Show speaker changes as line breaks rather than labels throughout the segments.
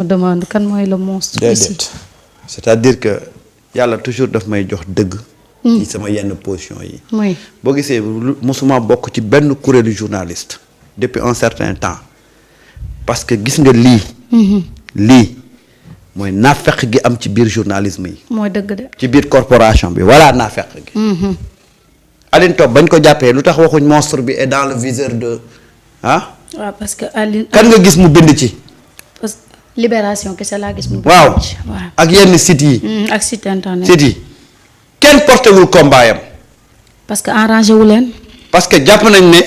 on demande kan mooy le monstre ici.
C'est-à-dire que yàlla toujours daf may jox dëgg. ci sama yenn position yi.
oui
boo gisee mosuma bokk ci benn kuréelu journaliste depuis un certain temps parce que gis nga lii. lii mooy naafeq gi am ci biir journalisme yi.
mooy dëgg de.
ci biir corporation bi voilà naafeq gi. Aline Top bañ ko jàppee lu tax waxuñ monstre bi est dans le viseur de ah.
waaw parce que Aline.
kan nga gis mu bind ci.
parce que Libération kese laa gis mu.
waaw
waaw
ak yenn sites yi.
ak site internet.
sites yi kenn porté wul combat yam
parce que arrangé wu leen.
parce que jàpp nañ ne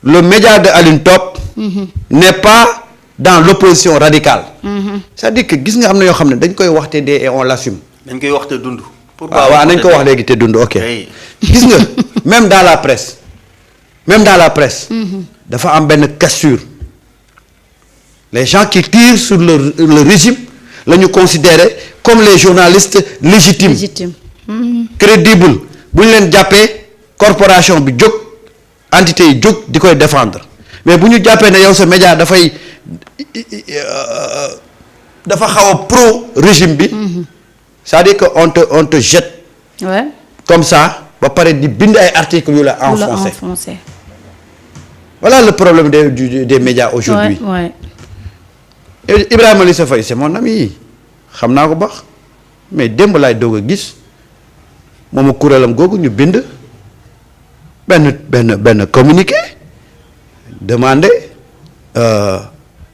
le média de Aline Top. n'est pas dans l'opposition radicale. c'est-à-dire que gis nga am na yoo xam ne dañ koy wax te dee et on l'assume.
dañ koy wax te dund.
waaw nañ ko wax léegi te dund ok. gis nga même dans la presse. dafa am benn cassure. les gens qui tirent sur le régime la ñu considérer comme les journalistes légitimes. crédibles bu ñu leen jàppee corporation bi jóg entité yi jóg di koy défendre mais bu ñu jàppee ne yow sa média dafa xaw a pro régime bi. c'est-à-dire que on te jette.
ouais. comme
ça ba pare di bind ay articles yu la enfoncé. voilà le problème des médias aujourd'hui.
ouais.
Ibrahima Lissa Faye c'est mon ami xam naa ko baax mais démb laay doog a gis moom a kuréelam googu ñu bind benn communiqué demandé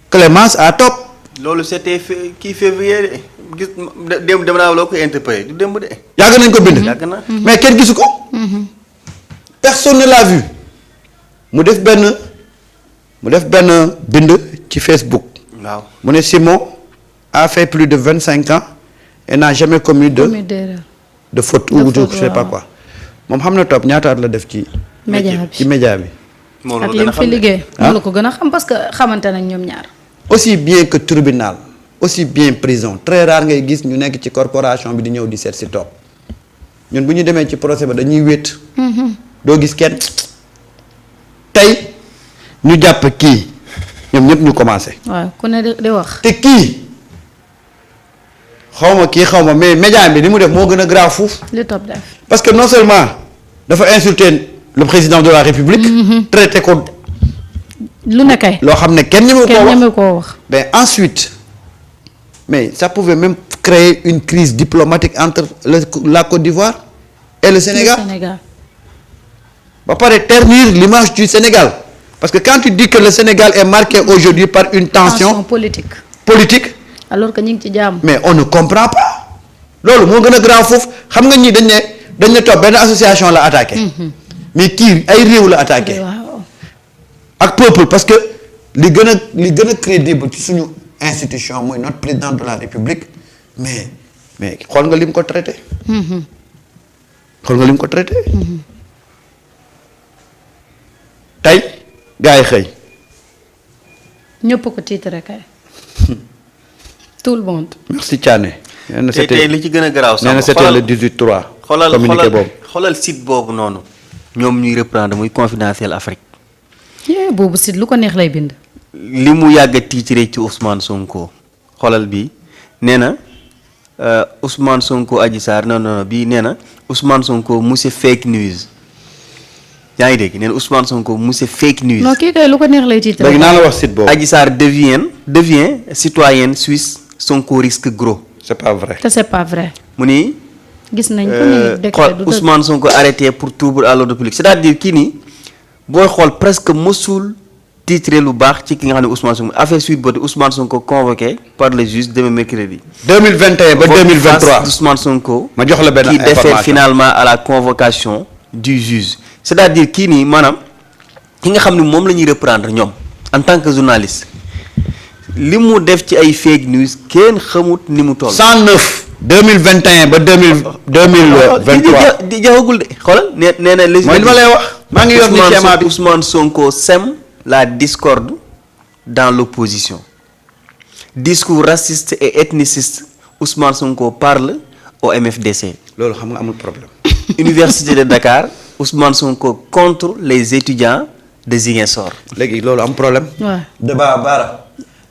clémence à Top.
loolu c'était février gis démb dem naa loo ko interpellé du démb de.
yàgg nañ ko bind.
yàgg na
mais kenn gisu ko. personne ne l'a vu. mu def benn bind ci Facebook.
waaw
mu ne Simon a fait plus de 25 ans et n'a jamais commis de faute ou de je sais pas quoi. moom xam na Top ñaata at la def ci. média bi.
moom
ak li mu fi liggéey. moo la ko gën a xam parce que xamante nañ ñoom ñaar.
aussi bien que tribunal aussi bien prison très rare ngay gis ñu nekk ci corporation bi di ñëw di seet si Top ñun bu ñu demee ci procès ba dañuy wéet. doo gis kenn tey ñu jàpp kii ñoom ñëpp ñu commencé.
waaw ku ne di wax.
te kii xaw ma mais média bi li mu def moo gën a grave fuuf.
li Top def.
parce que non seulement dafa insulter le président de la République. traité ko.
lu ne kay.
loo xam ne kenn ñeme
koo wax.
mais ensuite mais ça pouvait même créer une crise diplomatique entre la Côte d'Ivoire et le Sénégal. ba pare ternir l'image du Sénégal parce que quand tu dis que le Sénégal est marqué aujourd'hui par une tension
politique.
alors
que ñu ngi ci jàmm.
mais on ne comprend pas loolu moo gën a grave foofu xam nga ñii dañ ne Top benn association la attaqué. mais kii ay réew la attaqué. ak peuple parce que li gën a crédible ci suñu institution mooy notre président de la République mais xool nga lim ko traité. tey gars yi xëy.
ñëpp ko titre kay. tout le monde.
merci Thiané.
tey li ci gën a garaaw sax.
nee na c'était le 18/3. communiqué boobu
xoolal site boobu noonu. ñoom ñuy reprendre muy Confidentiel Afrique.
boobu site lu ko neex lay bind.
li mu yàgg a tiitre ci Ousmane Sonko xoolal bi nee na Ousmane Sonko Adji Sarr non bii nee na Ousmane Sonko monsieur fake news yaa ngi dégg nee na Ousmane Sonko monsieur fake news.
non kii kay lu ko neex lay tiitre.
léegi naa la wax site boobu.
Adji Sarr devient citoyenne suisse Sonko risque gros.
c'est pas vrai.
te c'est pas vrai.
mu ni.
gis nañ ko ni
Ousmane Sonko arrêté pour trouble à l'ordre public c'est-à-dire kii nii booy xool presque mësul titré lu baax ci ki nga xam ne Ousmane Sonko affaire Sweet Beauté Ousmane Sonko convoqué par le juge demain mercredi.
2021 ba 2023
Ousmane Sonko.
ma jox la benn
qui défère finalement à la convocation du juge. c'est-à-dire kii nii maanaam ki nga xam ne moom la ñuy reprendre ñoom en tant que journaliste li mu def ci ay fake news kenn xamut ni mu toll.
109. 2021 ba 2023
di jaxagul de xoolal nee na.
mooy li ma lay wax. maa ngi yor ni schéma bi
Ousmane Sonko sème la discorde dans l'opposition. Discours raciste et ethniciste Ousmane Sonko parle au MFDC.
loolu xam nga amul problème.
Université de Dakar Ousmane Sonko contre les étudiants de Ziguinchor.
léegi loolu am problème.
waaw
débat baara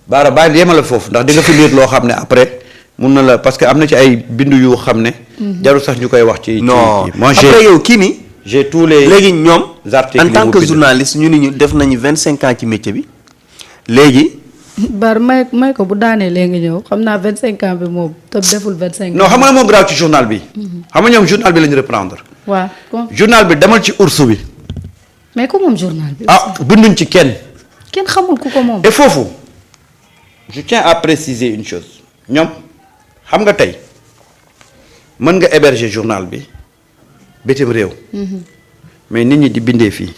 Baara bàyyi yemale foofu ndax di nga fi lire loo xam ne après mun na la parce que am na ci ay bindu yu xam ne. jarul sax ñu koy wax ci.
non
moi
après yow kii nii.
j'ai tous les
léegi ñoom
articles
en tant que journaliste ñu ni ñu def nañu 25 ans ci métier bi léegi.
Bar may ko bu daanee léegi ñëw xam naa 25 ans bi moom te deful 25 ans.
non xam nga moo grave ci journal bi. xam nga ñoom journal bi la ñu reprendre.
waaw
journal bi demal ci ours bi.
mais ko moom journal bi.
ah binduñ ci kenn.
kenn xamul ku ko moom.
et foofu je tiens à préciser une chose ñoom xam nga tey mën nga héberger journal bi bitim réew. mais nit ñi di bindee fii.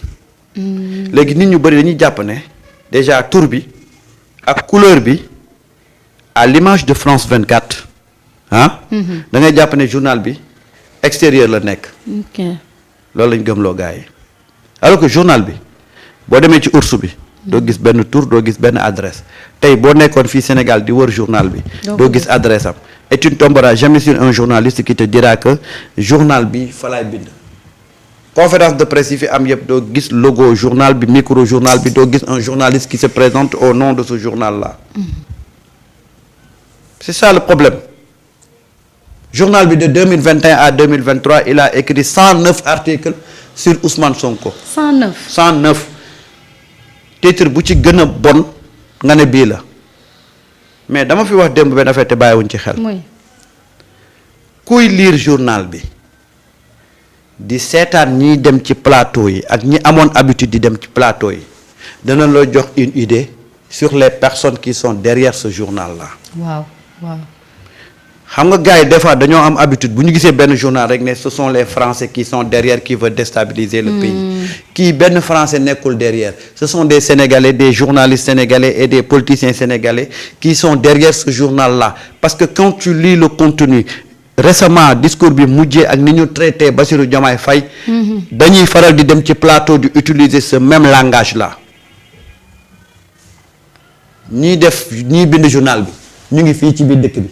léegi nit ñu bëri dañuy jàpp ne déjà tur bi ak couleur bi à l'image de France 24 ah. da ngay jàpp ne journal bi extérieur la nekk.
ok
loolu lañ gëmloo gars yi alors que journal bi boo demee ci ours bi. doo gis benn tour doo gis benn adresse tey boo nekkoon fii Sénégal di wër journal bi. doo gis adresse am et tu ne tomberas jamais sur un journaliste qui te dira que journal bi fa laay bind. conférence de presse yi fi am yëpp doo gis logo journal bi micro journal bi doo gis un journaliste qui se présente au nom de ce journal là. c'est ça le problème. journal bi de 2021 à 2023 il a écrit 109 articles sur Ousmane Sonko. 109. titre bu ci gën a bon nga ne bii la mais dama fi wax démb benn affaire te bàyyiwuñ ci xel. kuy lire journal bi di seetaan ñiy dem ci plateau yi ak ñi amoon habitude di dem ci plateau yi dana la jox une idée sur les personnes qui sont derrière ce journal là.
waaw.
xam nga gars yi des fois dañoo am habitude bu ñu gisee benn journal rek ne ce sont les Français qui sont derrière qui veulent déstabiliser le pays. kii benn Français nekkul derrière ce sont des Sénégalais des journalistes sénégalais et des politiciens sénégalais qui sont derrière ce journal là parce que quand tu lis le contenu récemment discours bi mujjee ak ni ñu traité Bassirou Diomaye Faye. dañuy faral di dem ci plateau di utiliser ce même langage là. ñiy bind journal bi ñu ngi fii ci biir dëkk bi.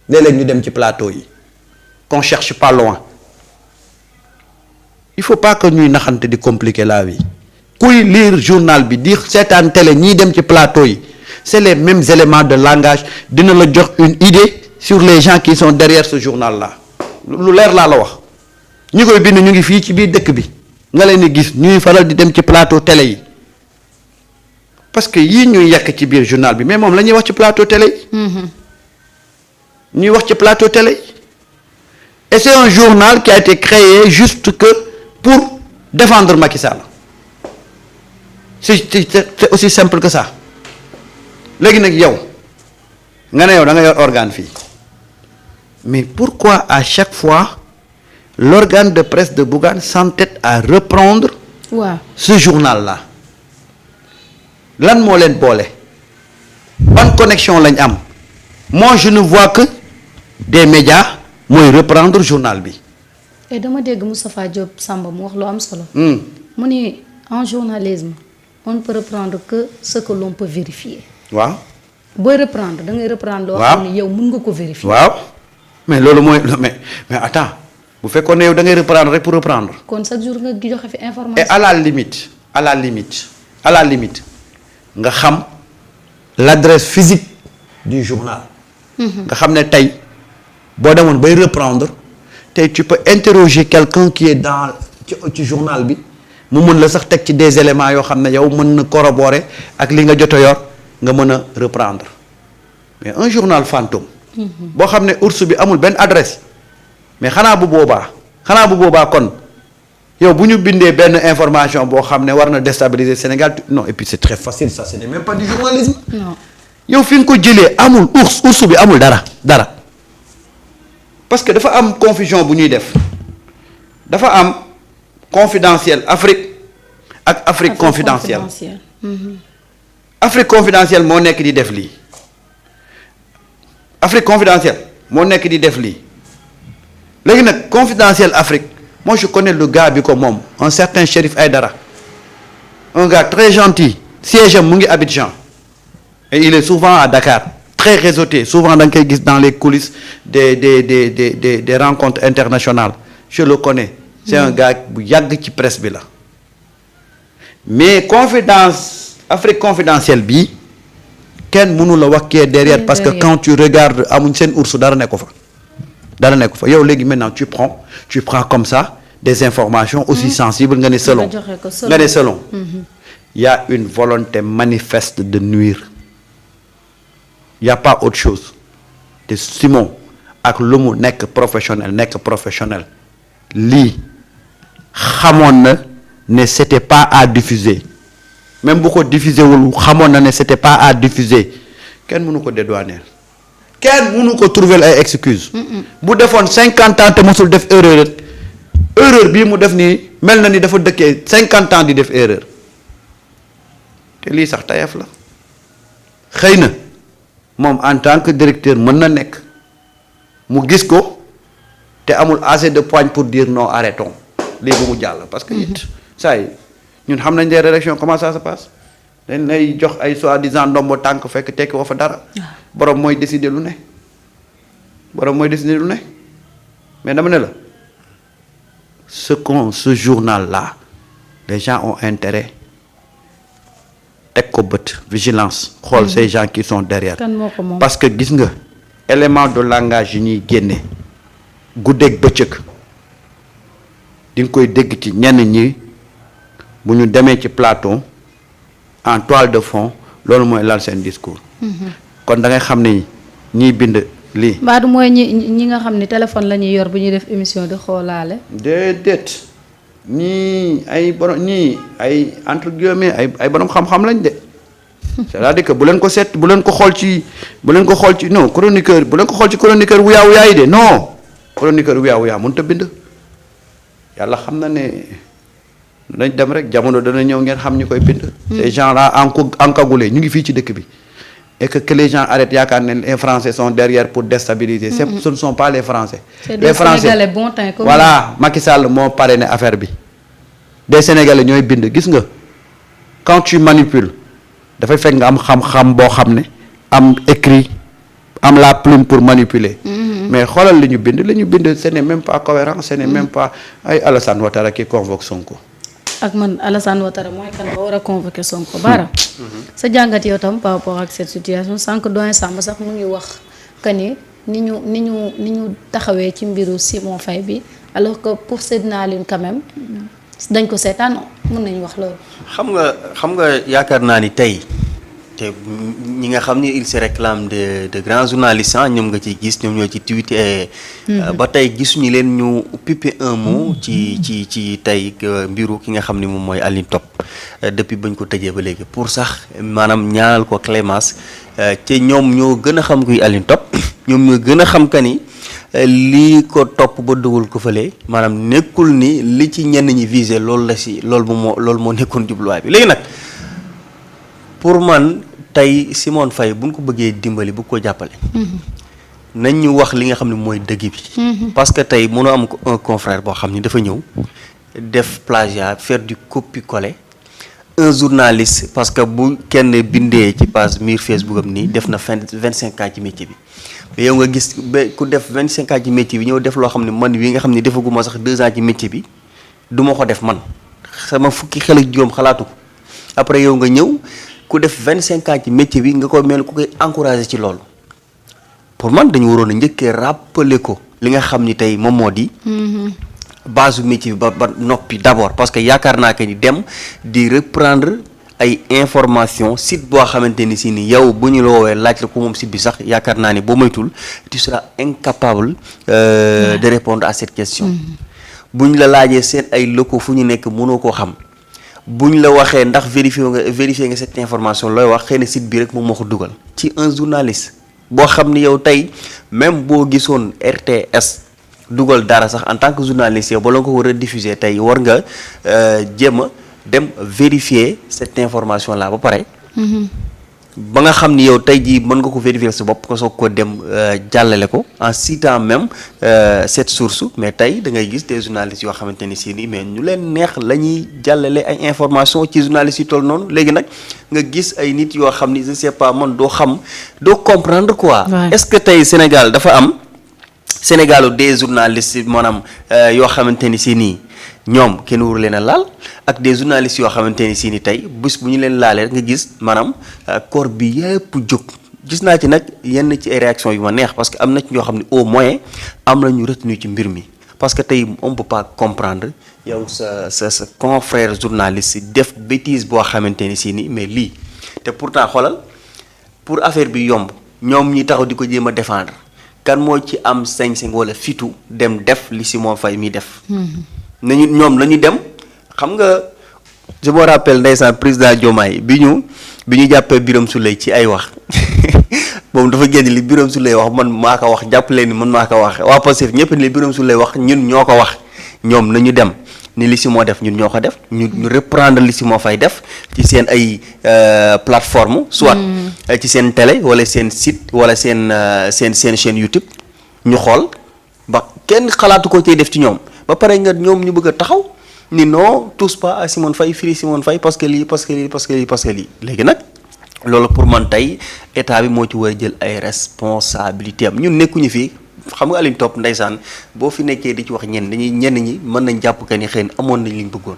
léeg-léeg ñu dem ci plateau yi qu'on cherche pas loin il faut pas que ñuy naxante di compliquer la vie kuy lire journal bi di seetaan télé ñiy dem ci plateau yi c'est les mêmes éléments de langage dina la jox une idée sur les gens qui sont derrière ce journal là lu leer laa la wax ñi koy bind ñu ngi fii ci biir dëkk bi nga leen di gis ñuy faral di dem ci plateau télé yi parce que yii ñuy yàq ci biir journal bi mais moom la ñuy wax ci plateau télé yi. ñuy wax ci plateau télé et c'est un journal qui a été créé juste que pour défendre Macky Sall c'est aussi simple que ça léegi nag yow nga ne yow da nga yor organe fii mais pourquoi à chaque fois l'organe de presse de Bougane s'entête à reprendre ce journal là lan moo leen boole ban connexion lañ am moi je ne vois que des médias mooy reprendre journal bi.
et dama dégg Moustapha Diop Samba mu wax lu am solo. mu ni en journalisme on ne peut reprendre que ce que l'on peut vérifier.
waaw.
booy reprendre da ngay reprendre. loo xam ne yow mën nga ko vérifier.
waaw mais loolu mooy mais attends bu fekkoon ne yow da ngay reprendre rek pour reprendre.
kon chaque jour nga joxe fi information.
et à la limite nga xam l'adresse physique du journal. nga xam ne tey boo demoon bay reprendre tey tu peux interroger quelqu'un qui est dans ci journal bi mu mën la sax teg ci des éléments yoo xam ne yow mën na corroborer ak li nga jot a yor nga mën a reprendre mais un journal fantôme. boo xam ne ours bi amul benn adresse mais xanaa bu boobaa kon yow bu ñu bindee benn information boo xam ne war na déstabiliser Sénégal non et puis c'est très facile ça ce n'est même pas du journalisme.
non.
yow fi nga ko jëlee amul ours bi amul dara parce que dafa am confusion bu ñuy def dafa am confidentiel Afrique ak Afrique confidentielle. Afrique confidentielle moo nekk di def lii Afrique confidentielle moo nekk di def lii léegi nag confidentiel Afrique moi je connais le gars bi ko moom un certain Chérif Aïdara un gars très gentil siège am mu ngi Abidjan. et il est souvent à Dakar très réseauté souvent da nga koy gis dans les coulisses des rencontres internationales je le connais c'est un gars bu yàgg ci presse bi la mais Afrique confidentielle bi kenn mënu la wax kii derrière parce que quand tu regardes amuñ seen ours dara nekk fa yow léegi maintenant tu prends comme ça des informations aussi sensibles nga ne selon il y a une volonté manifeste de nuire il y a pas autre chose te Simon ak lu mu nekk professionnel lii xamoon na ne c'était pas à diffuser même bu ko diffuser wul xamoon na ne c'était pas à diffuser kenn mënu ko dédouaner kenn mënu ko trouver ay excuses. bu defoon 50 ans te mosul def erreur bii mu def nii mel na ni dafa dëkkee 50 ans di def erreur te lii sax tayef la xëy na moom en tant que directeur mën na nekk mu gis ko te amul assez de poigne pour dire non arrêtons lii bu mu jàll parce que it saa yi ñun xam nañ des rédactions comment ça se passe dañ lay jox ay soi-disant ndombo tànk fekk tekki woo fa dara borom mooy décider lu ne mais dama ne la ce journal là les gens ont intérêt teg ko bët vigilance xool ces gens qui sont derrière parce que gis nga élément de langage yi ñuy génne guddeeg bëccëg di nga koy dégg ci ñenn ñi bu ñu demee ci plateau en toile de fond loolu mooy lal seen discours kon da ngay xam ne ñiy bind lii
mbaadu mooy ñi nga xam ne téléphone la ñuy yor bu ñuy def émission di xoolaale
déedéet ñii ay entre guillemets ay borom xam-xam lañ de c'est-à-dire que bu leen ko xool ci non chroniqueur bu leen ko xool ci chroniqueur wuyaa wuyaa yi de non chroniqueur wuyaa wuyaa mënut a bind yàlla xam na ne dañ dem rek jamono dana ñëw ngeen xam ñu koy bind ces gens là encagoulés ñu ngi fii ci dëkk bi et que les gens arrêtent yaakaar ne les Français sont derrière pour déstabiliser ce ne sont pas les Français les Français Sénégalais bon temps voilà Macky Sall moo parrainé affaire bi des Sénégalais ñooy bind gis nga quand tu manipules dafay fekk nga am xam-xam boo xam ne am écrit am la plume pour manipuler mais xoolal li ñu bind ce n'est même pas cohérent ce n'est même pas ay Alassane Ouattara qui convoque Sonko
ak man Alassane Ouattara mooy kan ba war a convoquer Sonko Bara sa jàngat yow tam par rapport ak cette situation sànq doyen Samba sax mu ngi wax que ni ñu taxawee ci mbiru Simon Faye bi alors que pour Seydina Alioune quand même dañ ko seetaan mën nañu wax loolu.
xam nga yaakaar naa ni tey te ñi nga xam ni il se réclame de grands journalistes ñoom nga ciy gis ñoom ñoo ci tweeté ba tey gisuñu leen ñu piper un mot ci tey mbiru ki nga xam ni moom mooy Alioune Top depuis bañ ko tëjee ba léegi pour sax maanaam ñaanal ko clémence te ñoom ñoo gën a xam kuy Alioune Top ñoom ñoo gën a xam que ni lii ko topp ba dugal ko fële maanaam nekkul ni li ci ñenn ñi visé loolu moo nekkoon jubluwaay bi léegi nag pour man tey Simon Faye buñ ko bëggee dimbali bu ko jàppale nañ ñu wax li nga xam ne mooy dëgg bi parce que tey mënoo am un confrère boo xam ni dafa ñëw def plagiat faire du copier-coller un journaliste parce que bu kenn bindee ci page mur Facebook am nii def na 25 ans ci métier bi mais yow nga gis ku def 25 ans ci métier bi ñëw def loo xam ne man wi nga xam ne defaguma sax 2 ans ci métier bi du ma ko def man sama fukki xel ak juróom xalaatu ko après yow nga ñëw ku def 25 ans ci métier bi nga koy mel ku koy encourager ci loolu pour man dañu waroon a njëkkee rappeler ko li nga xam ni tey moom moo di base métier bi ba noppi d'abord parce que yaakaar naa que ni dem di reprendre ay information site boo xamante ni si ni yow bu ñu la woowee laaj la ko moom site bi sax yaakaar naa ni boo moytul tu seras incapable de répondre à cette question bu ñu la laajee seen ay locaux fu ñu nekk mënoo koo xam bu ñu la waxee ndax vérifier nga cette information looy wax xëy na site bi rek moom moo ko dugal ci un journaliste boo xam ni yow tey même boo gisoon RTS dugal dara sax en tant que journaliste yow ba la ko war a diffuser tey war nga jéem a dem vérifier cette information là ba pare ba nga xam ni yow tey jii mën nga ko vérifier sa bopp ko soog ko dem jàllale ko en citant même cette source mais tey da ngay gis des journalistes yoo xamante ni si nii mais ñu leen neex la ñuy jàllale ay information ci journalistes yi toll noonu léegi nag nga gis ay nit yoo xam ni je sais pas man doo comprendre quoi est-ce que tey Sénégal dafa am Sénégalu des journalistes maanaam yoo xamante ni si nii ñoom kenn waru leen a laal ak des journalistes yoo xamante ni si ni tey bés bu ñu leen laalee nga gis maanaam corps bi yëpp jóg. gis naa ci nag yenn ci ay réactions yu ma neex parce que am na ci ñoo xam ne au moins am na ñu retenu ci mbir mi parce que tey on peut pas comprendre yow sa confrère journaliste def bêtise boo xamante ni si ni mais lii te pourtant xoolal pour affaire bi yomb ñoom ñi taxaw di ko jéem a défendre kan moo ci am sañ-sañ wala fitu dem def li Simon Faye mi def. nañu ñoom nañu dem xam nga je me rappelle ndeysaan président Diomaye bi ñu jàppee Birame Souleye ci ay wax moom dafa génn li Birame Souleye wax man maa ko wax jàpp leen ni man maa ko wax waa Pastef ñëpp ni li Birame Souleye wax ñun ñoo ko wax ñoom nañu dem ni li Simon def ñun ñoo ko def ñu reprendre li Simon Faye def ci seen ay plateforme soit ci seen télé wala seen site wala seen chaîne YouTube ñu xool ba kenn xalaatu ko cay def ci ñoom ba pare nga ñoom ñu bëgg a taxaw ni non tous pas à Simon Faye firi Simon Faye parce que lii léegi nag loolu pour man tey état bi moo ci war a jël ay responsabilités am ñun nekkuñu fii xam nga Alioune Top ndeysaan boo fi nekkee di ci wax ñenn ñi mën nañ jàpp que ni xëy na amoon nañ liñ bëggoon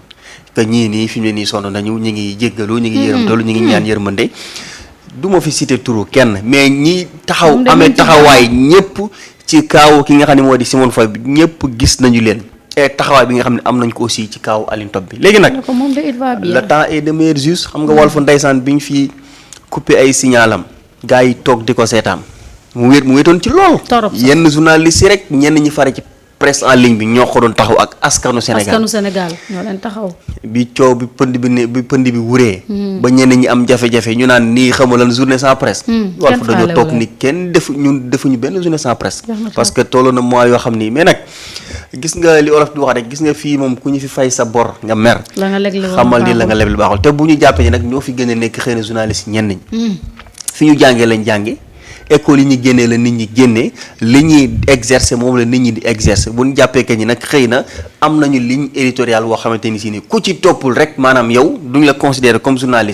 que ñii nii fi mu ne nii sonn nañu ñu ngi jéggalu ñu ngi yërëmtalu ñu ngi ñaan yërmande du ma fi cité turu kenn mais ñi taxaw amee taxawaay ñëpp ci kaaw ki nga xam ne moo di Simon Faye bi ñëpp gis nañu leen et taxawaay bi nga xam ne am nañ ko aussi ci kaaw Alioune Top bi léegi nag le temps est de meilleurs juges xam nga Walf ndeysaan bi ñu fi coupé ay signalam gars yi toog di ko seetaan mu wéetoon ci lool yenn journalistes yi rek ñenn ñi fare ci presse en ligne bi ñoo ko doon taxaw ak askanu Sénégal
ñoo leen taxaw
bi coow bi pënd bi wuree ba ñenn ñi am jafe-jafe ñu naan nii xamul lan journée sans presse Walf dañoo toog ni kenn defuñu benn journée sans presse parce que tolloo na mois yoo xam nii mais nag gis nga li olof di wax rek gis nga fii moom ku ñu fi fay sa bor nga mer xamal ni la nga leble baaxul te bu ñu jàppee ni nag ñoo fi gën a nekk xëy na journaliste ñenn ñi fi ñu jàngee lañ jànge école yi ñu génnee la nit ñi génnee li ñuy exercer moom la nit ñi di exercer bu ñu jàppee que ñi nag xëy na am nañu ligne éditoriale boo xamante ni si ni ku ci toppul rek maanaam yow duñ la considérer comme journaliste